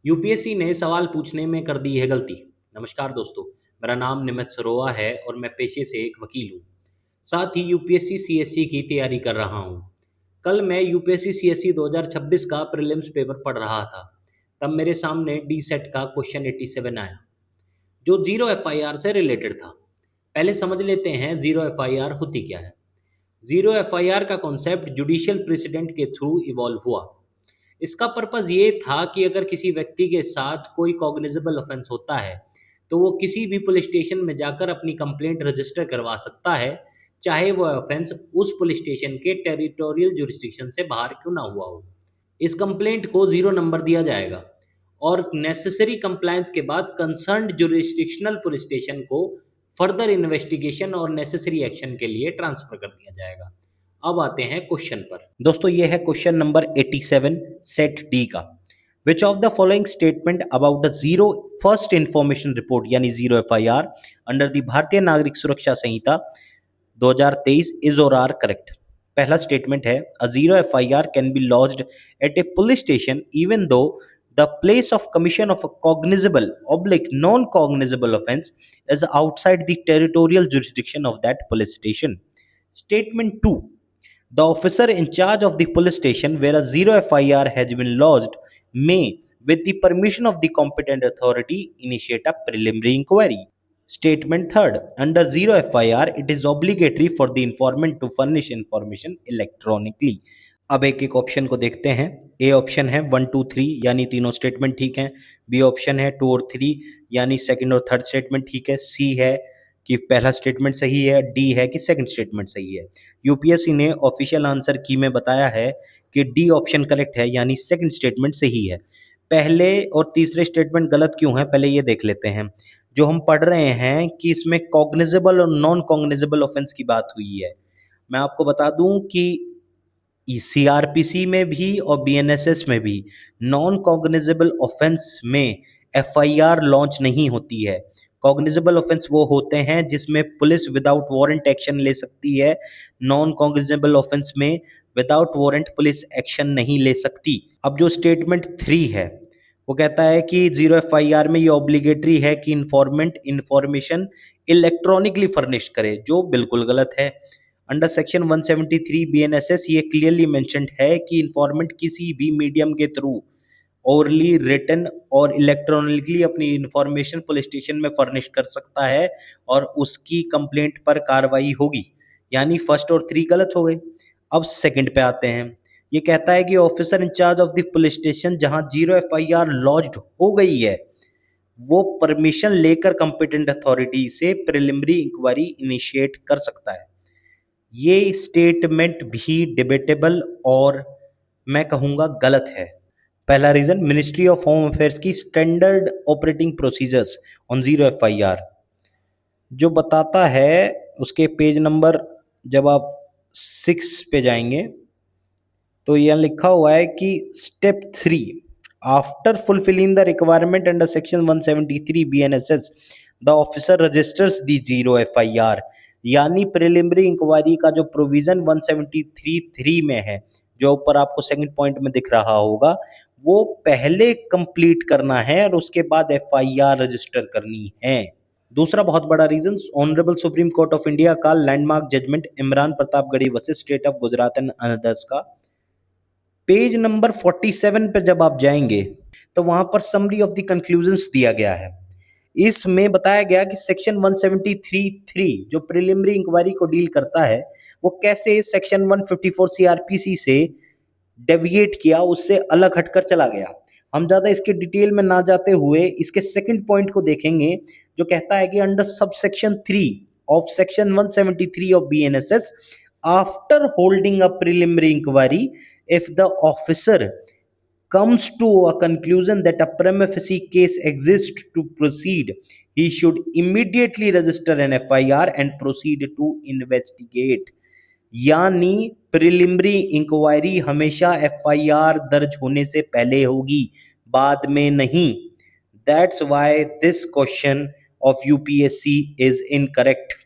UPSC ने सवाल पूछने में कर दी है गलती। नमस्कार दोस्तों, मेरा नाम निमित सरोवा है और मैं पेशे से एक वकील हूँ। साथ ही यूपीएससी सीएससी की तैयारी कर रहा हूँ। कल मैं यूपीएससी सीएससी 2026 का प्रीलिम्स पेपर पढ़ रहा था। तब मेरे सामने डी सेट का क्वेश्चन 87 आया, जो जीरो एफआईआर से रिलेटेड था। पहले समझ लेते हैं जीरो एफआईआर होती क्या है। जीरो एफआईआर का कॉन्सेप्ट जुडिशियल प्रेसिडेंट के थ्रू इवॉल्व हुआ। इसका पर्पस ये था कि अगर किसी व्यक्ति के साथ कोई कॉग्निजेबल ऑफेंस होता है तो वो किसी भी पुलिस स्टेशन में जाकर अपनी कंप्लेंट रजिस्टर करवा सकता है, चाहे वह ऑफेंस उस पुलिस स्टेशन के टेरिटोरियल जुरिस्डिक्शन से बाहर क्यों ना हुआ हो। इस कंप्लेंट को 0 नंबर दिया जाएगा और नेसेसरी कंप्लायंस के बाद कंसर्न्ड जुरिस्डिक्शनल पुलिस स्टेशन को फर्दर इन्वेस्टिगेशन और नेसेसरी एक्शन के लिए ट्रांसफर कर दिया जाएगा। अब आते हैं क्वेश्चन पर। दोस्तों, ये है क्वेश्चन नंबर 87 सेट डी का। Which of the following statement about the zero first information report यानी zero FIR under the Bharatiya Nagarik Suraksha Sanhita 2023 is और आर करेक्ट। पहला स्टेटमेंट है, a zero FIR can be lodged at a police station even though the place of commission of a cognizable oblique non-cognizable offense is outside the territorial jurisdiction of that police station. Statement 2. The officer in charge of the police station where a zero FIR has been lodged may, with the permission of the competent authority, initiate a preliminary inquiry. Statement 3. Under zero FIR, it is obligatory for the informant to furnish information electronically. अब एक एक option को देखते हैं। A option है 1 2 3 यानी तीनों statement ठीक हैं। बी ऑप्शन है 2 और 3 यानी सेकंड और थर्ड स्टेटमेंट ठीक है। सी है कि पहला स्टेटमेंट सही है। डी है कि सेकंड स्टेटमेंट सही है। यूपीएससी ने ऑफिशियल आंसर की में बताया है कि डी ऑप्शन करेक्ट है यानी सेकंड स्टेटमेंट सही है। पहले और तीसरे स्टेटमेंट गलत क्यों है, पहले ये देख लेते हैं। जो हम पढ़ रहे हैं कि इसमें कॉग्निजेबल और नॉन कॉग्निजेबल ऑफेंस की बात हुई है। मैं आपको बता दूं कि सीआरपीसी में भी और बीएनएसएस में भी नॉन कॉग्निजेबल ऑफेंस में एफआईआर लॉन्च नहीं होती है। कॉग्निजेबल ऑफेंस वो होते हैं जिसमें पुलिस विदाउट वारंट एक्शन ले सकती है। नॉन कॉग्निजेबल ऑफेंस में विदाउट वारंट पुलिस एक्शन नहीं ले सकती। अब जो स्टेटमेंट 3 है वो कहता है कि जीरो एफआईआर में ये ऑब्लिगेटरी है कि इन्फॉर्मेंट इन्फॉर्मेशन इलेक्ट्रॉनिकली फर्निश करे, जो बिल्कुल गलत है। अंडर सेक्शन 173 बीएनएसएस ये क्लियरली मेंशन्ड है कि इन्फॉर्मेंट किसी भी मीडियम के थ्रू ओरली रिटन और इलेक्ट्रॉनिकली अपनी इन्फॉर्मेशन पुलिस स्टेशन में फर्निश कर सकता है और उसकी कंप्लेंट पर कार्रवाई होगी। यानी फर्स्ट और 3 गलत हो गए। अब सेकंड पे आते हैं। ये कहता है कि officer in-charge of the police station जहां जीरो एफआईआर लॉज्ड हो गई है वो परमिशन लेकर कंपिटेंट अथॉरिटी से प्रिलिमिनरी इंक्वायरी इनिशिएट कर सकता है। ये स्टेटमेंट भी डिबेटेबल और मैं कहूँगा गलत है। पहला reason, ministry of home affairs की standard operating procedures on zero FIR जो बताता है उसके पेज नंबर जब आप 6 पे जाएंगे तो यह लिखा हुआ है कि step 3 after fulfilling the requirement under section 173 BNSS the officer registers the zero FIR. यानी प्रिलिमिनरी इंक्वायरी का जो प्रोविजन 173(3) में है, जो ऊपर आपको सेकंड पॉइंट में दिख रहा होगा, वो पहले कंप्लीट करना है और उसके बाद एफआईआर रजिस्टर करनी है। दूसरा बहुत बड़ा reason, honourable Supreme Court of India का landmark judgment Imran Pratapgarhi versus State of Gujarat and others का पेज नंबर 47 पर जब आप जाएंगे तो वहां पर समरी ऑफ द कंक्लूजन्स दिया गया है। इसमें बताया गया कि सेक्शन 173(3) जो प्रिलिमिनरी इंक्वायरी को डील करता है वो कैसे सेक्शन 154 सीआरपीसी से डेविएट किया, उससे अलग हटकर चला गया। हम ज्यादा इसके डिटेल में ना जाते हुए इसके सेकंड पॉइंट को देखेंगे, जो कहता है कि under sub section 3 of section 173 of BNSS after holding a preliminary inquiry if the officer comes to a conclusion that a prima facie case exists to proceed, he should immediately register an FIR and proceed to investigate. यानी preliminary inquiry हमेशा FIR दर्ज होने से पहले होगी, बाद में नहीं। That's why this question of UPSC is incorrect.